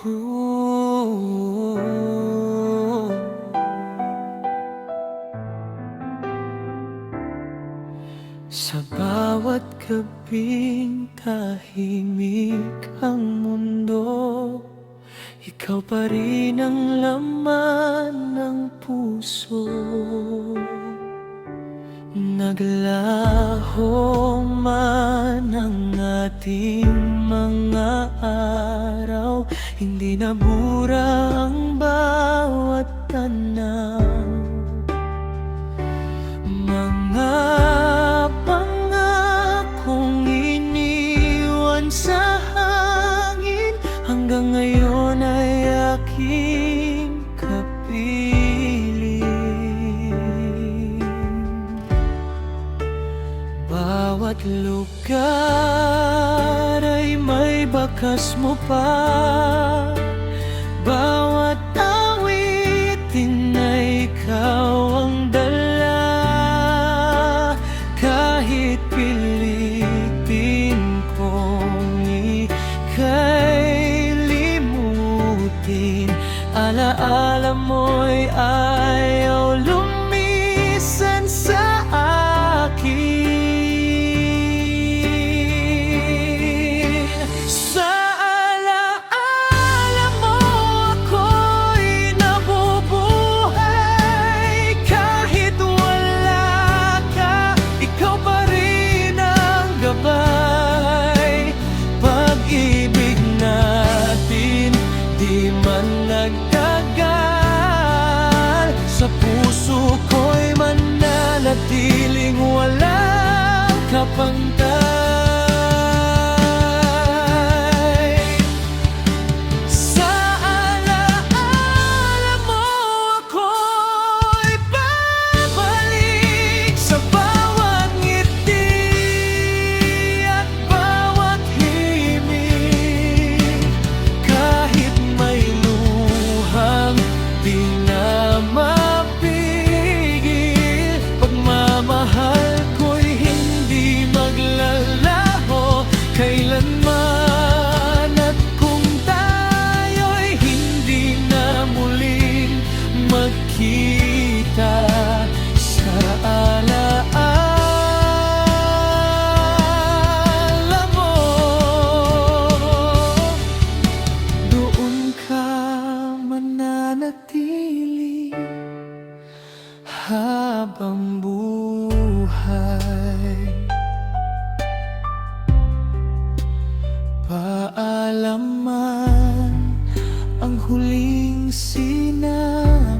Ooh. Sa bawat gabing tahimik ang mundo, ikaw pa rin ang laman ng puso. Naglaho man ang ating mga araw, hindi nabura ang bawat tanaw. Mga pangakong iniwan sa hangin, hanggang ngayon ay aking kapiling. Bawat lugar ay may bakas mo pa, bawat awitin ay ikaw ang dala. Kahit pilitin kong ika'y limutin, alaala mo'y ayaw lumisan sa akin. Sa alaala mo ako'y nabubuhay. Kahit wala ka, ikaw pa rin ang gabay. Pag-ibig natin di man nagtagal, sa puso ko'y mananatiling walang kapantay. Sa alaala mo ako'y babalik, sa bawat ngiti at bawat himig. Kahit may luhang di na mapigil, pagmamahal ko'y hindi maglalaho kailanman. At kung tayo'y hindi na muling magkita, sa alaala mo doon ka mananatili habang buhay. Paalaman ang huling sinabi